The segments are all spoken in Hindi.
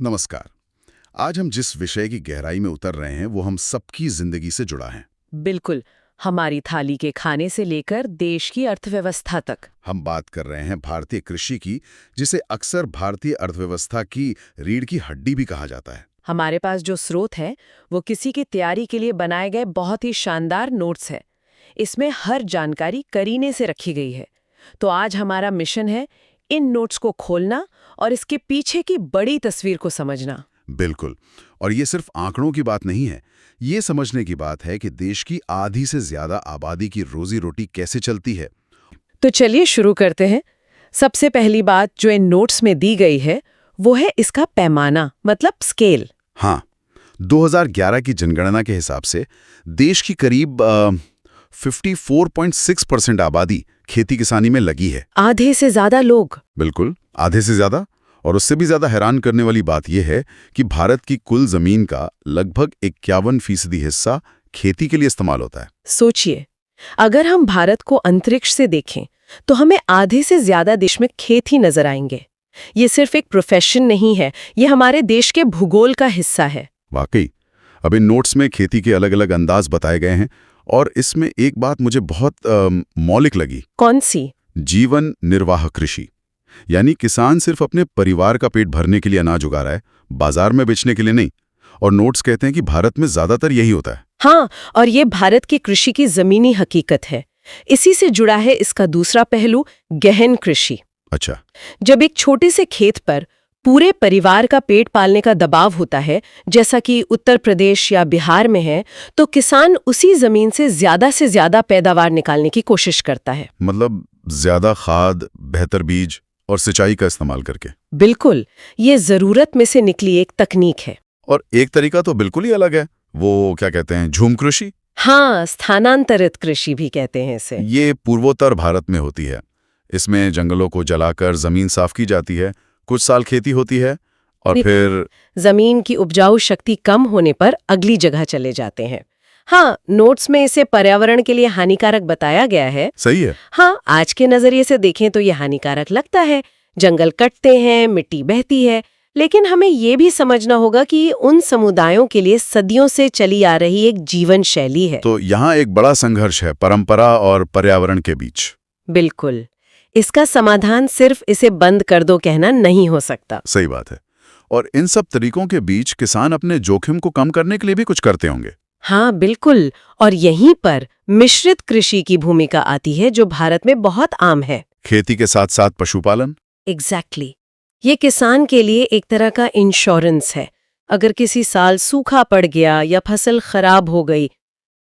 नमस्कार। आज हम जिस विषय की गहराई में उतर रहे हैं वो हम सबकी जिंदगी से जुड़ा है। बिल्कुल। हमारी थाली के खाने से लेकर देश की अर्थव्यवस्था तक। हम बात कर रहे हैं भारतीय कृषि की, जिसे अक्सर भारतीय अर्थव्यवस्था की रीढ़ की हड्डी भी कहा जाता है। हमारे पास जो स्रोत है वो किसी की तैयारी के लिए बनाए गए बहुत ही शानदार नोट्स है। इसमें हर जानकारी करीने से रखी गई है। तो आज हमारा मिशन है इन नोट्स को खोलना और इसके पीछे की बड़ी तस्वीर को समझना। बिल्कुल। और ये सिर्फ आंकड़ों की बात नहीं है, ये समझने की बात है कि देश की आधी से ज्यादा आबादी की रोजी रोटी कैसे चलती है। तो चलिए शुरू करते हैं। सबसे पहली बात जो इन नोट्स में दी गई है वो है इसका पैमाना, मतलब स्केल। हाँ, 2011 की जनगणना के हिसाब से देश की करीब 54.6% आबादी खेती किसानी में लगी है। आधे से ज्यादा लोग। बिल्कुल, आधे से ज्यादा। और उससे भी ज्यादा हैरान करने वाली बात यह है कि भारत की कुल जमीन का लगभग 51% हिस्सा खेती के लिए इस्तेमाल होता है। सोचिए, अगर हम भारत को अंतरिक्ष से देखें तो हमें आधे से ज्यादा देश में खेत ही नजर आएंगे। ये सिर्फ एक प्रोफेशन नहीं है, ये हमारे देश के भूगोल का हिस्सा है। वाकई। अब इन नोट्स में खेती के अलग अलग अंदाज बताए गए हैं और इसमें एक बात मुझे बहुत मौलिक लगी। कौन सी? जीवन निर्वाह कृषि। यानी किसान सिर्फ अपने परिवार का पेट भरने के लिए अनाज उगा रहा है, बाजार में बेचने के लिए नहीं। और नोट्स कहते हैं कि भारत में ज्यादातर यही होता है। हाँ, और ये भारत की कृषि की जमीनी हकीकत है। इसी से जुड़ा है इसका दूसरा पहलू, गहन कृषि। अच्छा। जब एक छोटे से खेत पर पूरे परिवार का पेट पालने का दबाव होता है, जैसा कि उत्तर प्रदेश या बिहार में है, तो किसान उसी जमीन से ज्यादा पैदावार निकालने की कोशिश करता है। मतलब ज्यादा खाद, बेहतर बीज और सिंचाई का इस्तेमाल करके। बिल्कुल, ये जरूरत में से निकली एक तकनीक है। और एक तरीका तो बिल्कुल ही अलग है, वो क्या कहते हैं, झूम कृषि। हाँ, स्थानांतरित कृषि भी कहते हैं इसे। ये पूर्वोत्तर भारत में होती है। इसमें जंगलों को जलाकर जमीन साफ की जाती है, कुछ साल खेती होती है और फिर जमीन की उपजाऊ शक्ति कम होने पर अगली जगह चले जाते हैं। हाँ, नोट्स में इसे पर्यावरण के लिए हानिकारक बताया गया है। सही है। हाँ, आज के नजरिए से देखें तो ये हानिकारक लगता है। जंगल कटते हैं, मिट्टी बहती है, लेकिन हमें ये भी समझना होगा कि ये उन समुदायों के लिए सदियों से चली आ रही एक जीवन शैली है। तो यहाँ एक बड़ा संघर्ष है परंपरा और पर्यावरण के बीच। बिल्कुल। इसका समाधान सिर्फ इसे बंद कर दो कहना नहीं हो सकता। सही बात है। और इन सब तरीकों के बीच किसान अपने जोखिम को कम करने के लिए भी कुछ करते होंगे। हाँ, बिल्कुल। और यहीं पर मिश्रित कृषि की भूमिका आती है, जो भारत में बहुत आम है। खेती के साथ साथ पशुपालन। एग्जैक्टली। ये किसान के लिए एक तरह का इंश्योरेंस है। अगर किसी साल सूखा पड़ गया या फसल खराब हो गई,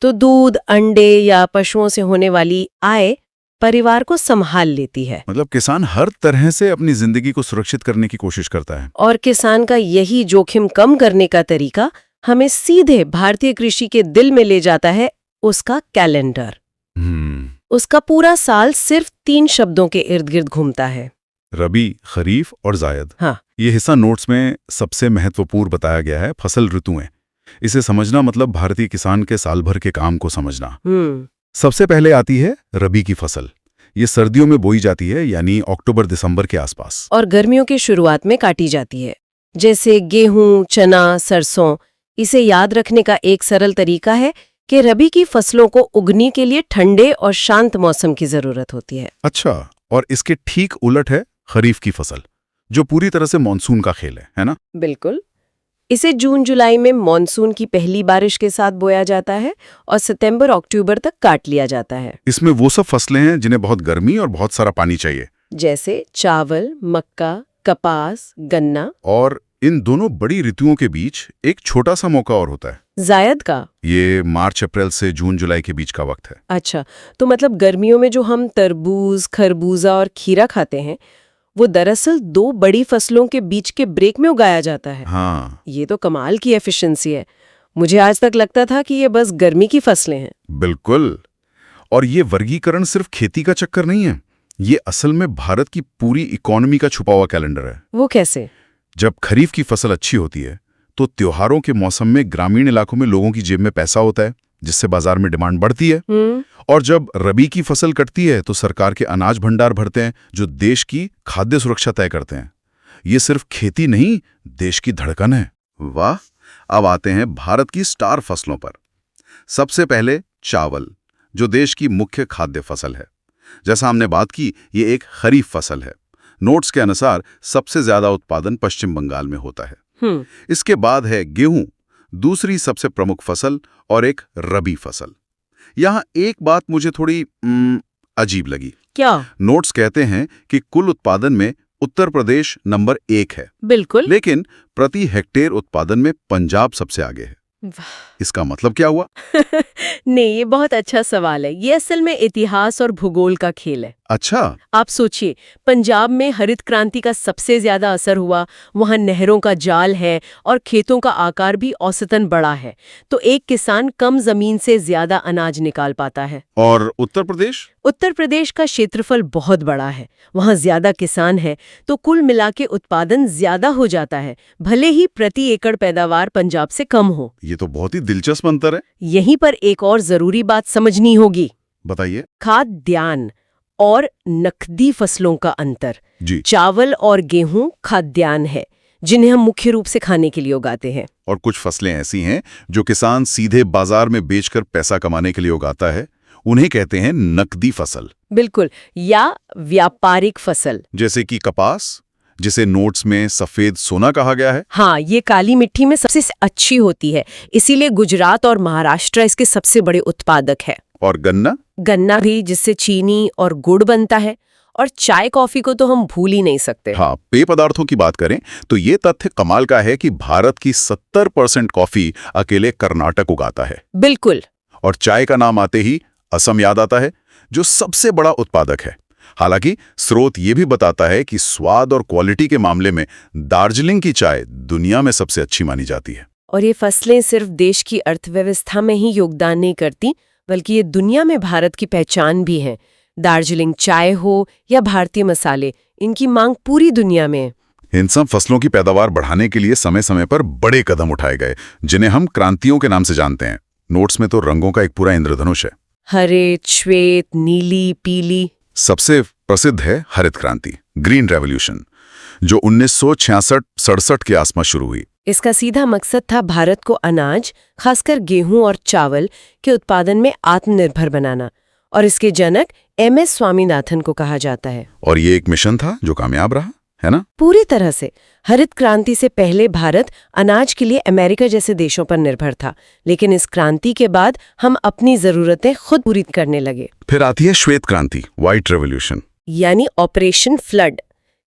तो दूध, अंडे या पशुओं से होने वाली आय परिवार को संभाल लेती है। मतलब किसान हर तरह से अपनी जिंदगी को सुरक्षित करने की कोशिश करता है। और किसान का यही जोखिम कम करने का तरीका हमें सीधे भारतीय कृषि के दिल में ले जाता है, उसका कैलेंडर। उसका पूरा साल सिर्फ 3 शब्दों के इर्द गिर्द घूमता है, रबी, खरीफ और जायद। हाँ। ये हिस्सा नोट्स में सबसे महत्वपूर्ण बताया गया है, फसल ऋतुएं। इसे समझना मतलब भारतीय किसान के साल भर के काम को समझना। सबसे पहले आती है रबी की फसल। ये सर्दियों में बोई जाती है, यानी अक्टूबर-दिसंबर के आसपास। और गर्मियों की शुरुआत में काटी जाती है, जैसे गेहूं, चना, सरसों। इसे याद रखने का एक सरल तरीका है कि रबी की फसलों को उगने के लिए ठंडे और शांत मौसम की जरूरत होती है। अच्छा, और इसके ठीक उलट है खरीफ की फसल, जो पूरी तरह से मानसून का खेल है ना? बिल्कुल। इसे जून-जुलाई में मानसून की पहली बारिश के साथ बोया जाता है और सितंबर-अक्टूबर तक काट लिया जाता है। इसमें वो सब फसलें हैं जिन्हें बहुत गर्मी और बहुत सारा पानी चाहिए, जैसे चावल, मक्का, कपास, गन्ना। और इन दोनों बड़ी ऋतुओं के बीच एक छोटा सा मौका और होता है, जायद का। ये मार्च-अप्रैल से जून-जुलाई के बीच का वक्त है। अच्छा, तो मतलब गर्मियों में जो हम तरबूज, खरबूजा और खीरा खाते हैं, वो दरअसल 2 बड़ी फसलों के बीच के ब्रेक में उगाया जाता है। हाँ, ये तो कमाल की एफिशिएंसी है। मुझे आज तक लगता था कि ये बस गर्मी की फसलें हैं। बिल्कुल। और ये वर्गीकरण सिर्फ खेती का चक्कर नहीं है, ये असल में भारत की पूरी इकोनॉमी का छुपा हुआ कैलेंडर है। वो कैसे? जब खरीफ की फसल अच्छी होती है तो त्योहारों के मौसम में ग्रामीण इलाकों में लोगों की जेब में पैसा होता है, जिससे बाजार में डिमांड बढ़ती है। और जब रबी की फसल कटती है तो सरकार के अनाज भंडार भरते हैं, जो देश की खाद्य सुरक्षा तय करते हैं। ये सिर्फ खेती नहीं, देश की धड़कन है। वाह। अब आते हैं भारत की स्टार फसलों पर। सबसे पहले चावल, जो देश की मुख्य खाद्य फसल है। जैसा हमने बात की, ये एक खरीफ फसल है। नोट्स के अनुसार सबसे ज्यादा उत्पादन पश्चिम बंगाल में होता है। इसके बाद है गेहूं, दूसरी सबसे प्रमुख फसल, और एक रबी फसल। यहाँ एक बात मुझे थोड़ी अजीब लगी। क्या? नोट्स कहते हैं कि कुल उत्पादन में उत्तर प्रदेश नंबर 1 है। बिल्कुल। लेकिन प्रति हेक्टेयर उत्पादन में पंजाब सबसे आगे है। इसका मतलब क्या हुआ? नहीं, ये बहुत अच्छा सवाल है। ये असल में इतिहास और भूगोल का खेल है। अच्छा। आप सोचिए, पंजाब में हरित क्रांति का सबसे ज्यादा असर हुआ, वहां नहरों का जाल है और खेतों का आकार भी औसतन बड़ा है, तो एक किसान कम जमीन से ज्यादा अनाज निकाल पाता है। और उत्तर प्रदेश? उत्तर प्रदेश का क्षेत्रफल बहुत बड़ा है, वहां ज्यादा किसान है, तो कुल मिला के उत्पादन ज्यादा हो जाता है, भले ही प्रति एकड़ पैदावार पंजाब से कम हो। ये तो बहुत ही दिलचस्प अंतर है। यहीं पर एक और जरूरी बात समझनी होगी। बताइए। खाद्यान्न और नकदी फसलों का अंतर। जी। चावल और गेहूं खाद्यान्न है, जिन्हें हम मुख्य रूप से खाने के लिए उगाते हैं। और कुछ फसलें ऐसी हैं जो किसान सीधे बाजार में बेचकर पैसा कमाने के लिए उगाता है, उन्हें कहते हैं नकदी फसल। बिल्कुल, या व्यापारिक फसल। जैसे कि कपास, जिसे नोट्स में सफेद सोना कहा गया है। हाँ, ये काली मिट्टी में सबसे अच्छी होती है, इसीलिए गुजरात और महाराष्ट्र इसके सबसे बड़े उत्पादक है। और गन्ना? गन्ना भी, जिससे चीनी और गुड़ बनता है। और चाय कॉफी को तो हम भूल ही नहीं सकते। हाँ, पेय पदार्थों की बात करें तो ये तथ्य कमाल का है कि भारत की 70% कॉफी अकेले कर्नाटक उगाता है। बिल्कुल। और चाय का नाम आते ही असम याद आता है, जो सबसे बड़ा उत्पादक है। हालांकि स्रोत ये भी बताता है कि स्वाद और क्वालिटी के मामले में दार्जिलिंग की चाय दुनिया में सबसे अच्छी मानी जाती है। और ये फसलें सिर्फ देश की अर्थव्यवस्था में ही योगदान नहीं करती, बल्कि ये दुनिया में भारत की पहचान भी है। दार्जिलिंग चाय हो या भारतीय मसाले, इनकी मांग पूरी दुनिया में है। इन सब फसलों की पैदावार बढ़ाने के लिए समय समय पर बड़े कदम उठाए गए, जिन्हें हम क्रांतियों के नाम से जानते हैं। नोट्स में तो रंगों का एक पूरा इंद्रधनुष है। हरे, श्वेत, नीली, पीली। सबसे प्रसिद्ध है हरित क्रांति, ग्रीन रेवोल्यूशन, जो 1966-67 के आसपास शुरू हुई। इसका सीधा मकसद था भारत को अनाज, खासकर गेहूं और चावल के उत्पादन में आत्मनिर्भर बनाना, और इसके जनक MS स्वामीनाथन को कहा जाता है। और ये एक मिशन था जो कामयाब रहा, है ना? पूरी तरह से। हरित क्रांति से पहले भारत अनाज के लिए अमेरिका जैसे देशों पर निर्भर था, लेकिन इस क्रांति के बाद हम अपनी जरूरतें खुद पूरी करने लगे। फिर आती है श्वेत क्रांति, व्हाइट रेवोल्यूशन, यानी ऑपरेशन फ्लड।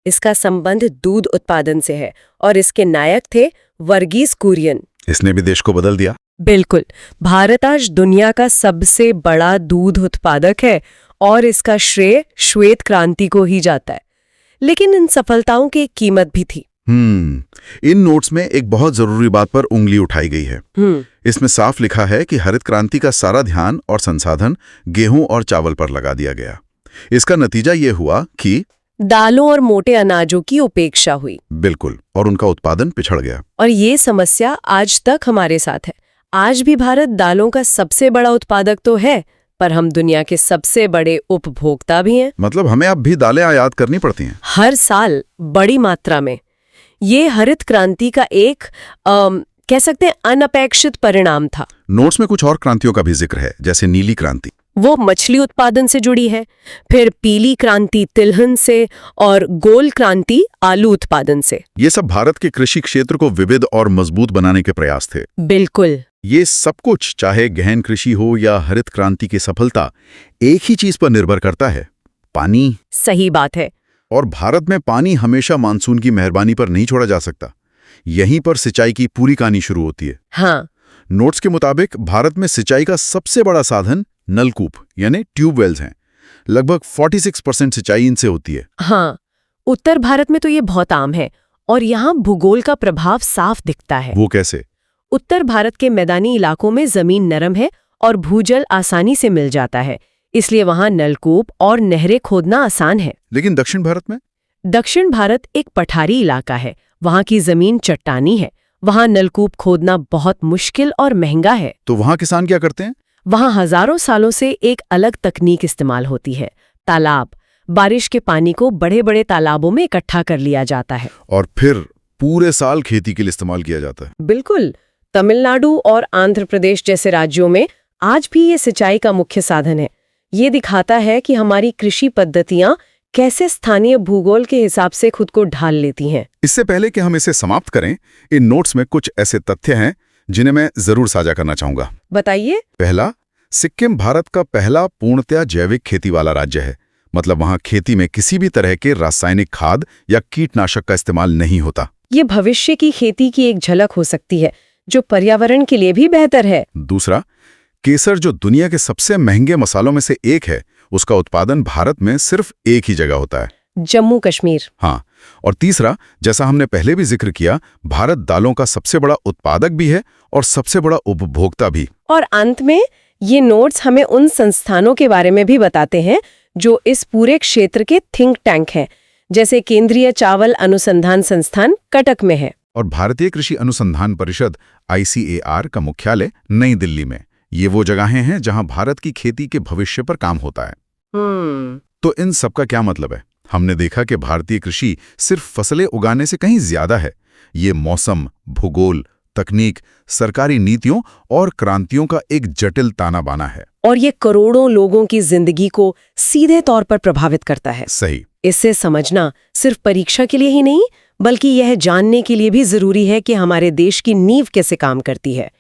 इसका संबंध दूध उत्पादन से है और इसके नायक थे वर्गीस कुरियन। इसने भी देश को बदल दिया। बिल्कुल। भारत आज दुनिया का सबसे बड़ा दूध उत्पादक है और इसका श्रेय श्वेत क्रांति को ही जाता है। लेकिन इन सफलताओं की एक कीमत भी थी। इन नोट्स में एक बहुत जरूरी बात पर उंगली उठाई गई है। इसमें साफ लिखा है कि हरित क्रांति का सारा ध्यान और संसाधन गेहूं और चावल पर लगा दिया गया। इसका नतीजा ये हुआ कि दालों और मोटे अनाजों की उपेक्षा हुई। बिल्कुल, और उनका उत्पादन पिछड़ गया। और ये समस्या आज तक हमारे साथ है। आज भी भारत दालों का सबसे बड़ा उत्पादक तो है, पर हम दुनिया के सबसे बड़े उपभोक्ता भी हैं। मतलब हमें अब भी दालें आयात करनी पड़ती हैं हर साल बड़ी मात्रा में। ये हरित क्रांति का एक कह सकते हैं अनपेक्षित परिणाम था। नोट्स में कुछ और क्रांतियों का भी जिक्र है, जैसे नीली क्रांति, वो मछली उत्पादन से जुड़ी है। फिर पीली क्रांति तिलहन से, और गोल क्रांति आलू उत्पादन से। ये सब भारत के कृषि क्षेत्र को विविध और मजबूत बनाने के प्रयास थे। बिल्कुल। ये सब कुछ, चाहे गहन कृषि हो या हरित क्रांति की सफलता, एक ही चीज पर निर्भर करता है, पानी। सही बात है। और भारत में पानी हमेशा मानसून की मेहरबानी पर नहीं छोड़ा जा सकता। यहीं पर सिंचाई की पूरी कहानी शुरू होती है। हाँ। नोट्स के मुताबिक भारत में सिंचाई का सबसे बड़ा साधन नलकूप यानी ट्यूबवेल्स हैं। लगभग 46% सिंचाई इनसे होती है। हाँ, उत्तर भारत में तो ये बहुत आम है, और यहाँ भूगोल का प्रभाव साफ दिखता है। वो कैसे? उत्तर भारत के मैदानी इलाकों में जमीन नरम है और भूजल आसानी से मिल जाता है, इसलिए वहाँ नलकूप और नहरें खोदना आसान है। लेकिन दक्षिण भारत में? दक्षिण भारत एक पठारी इलाका है, वहाँ की जमीन चट्टानी है, वहाँ नलकूप खोदना बहुत मुश्किल और महंगा है। तो वहाँ किसान क्या करते हैं? वहाँ हजारों सालों से एक अलग तकनीक इस्तेमाल होती है, तालाब। बारिश के पानी को बड़े बड़े तालाबों में इकट्ठा कर लिया जाता है। और फिर पूरे साल खेती के लिए इस्तेमाल किया जाता है। बिल्कुल। तमिलनाडु और आंध्र प्रदेश जैसे राज्यों में आज भी ये सिंचाई का मुख्य साधन है। ये दिखाता है कि हमारी कृषि पद्धतियां कैसे स्थानीय भूगोल के हिसाब से खुद को ढाल लेती हैं। इससे पहले कि हम इसे समाप्त करें, इन नोट्स में कुछ ऐसे तथ्य हैं जिन्हें मैं जरूर साझा करना चाहूंगा। बताइए। पहला, सिक्किम भारत का पहला पूर्णतया जैविक खेती वाला राज्य है। मतलब वहां खेती में किसी भी तरह के रासायनिक खाद या कीटनाशक का इस्तेमाल नहीं होता। ये भविष्य की खेती की एक झलक हो सकती है, जो पर्यावरण के लिए भी बेहतर है। दूसरा, केसर जो दुनिया के सबसे महंगे मसालों में से एक है, उसका उत्पादन भारत में सिर्फ एक ही जगह होता है, जम्मू कश्मीर। हाँ। और तीसरा, जैसा हमने पहले भी जिक्र किया, भारत दालों का सबसे बड़ा उत्पादक भी है और सबसे बड़ा उपभोक्ता भी। और अंत में ये नोट्स हमें उन संस्थानों के बारे में भी बताते हैं जो इस पूरे क्षेत्र के थिंक टैंक हैं, जैसे केंद्रीय चावल अनुसंधान संस्थान कटक में है और भारतीय कृषि अनुसंधान परिषद ICAR का मुख्यालय नई दिल्ली में। ये वो जगहें हैं जहां भारत की खेती के भविष्य पर काम होता है। तो इन सब का क्या मतलब है? हमने देखा कि भारतीय कृषि सिर्फ फसलें उगाने से कहीं ज्यादा है। ये मौसम, भूगोल, तकनीक, सरकारी नीतियों और क्रांतियों का एक जटिल ताना बाना है। और ये करोड़ों लोगों की जिंदगी को सीधे तौर पर प्रभावित करता है। सही। इसे समझना सिर्फ परीक्षा के लिए ही नहीं, बल्कि यह जानने के लिए भी जरूरी है कि हमारे देश की नींव कैसे काम करती है।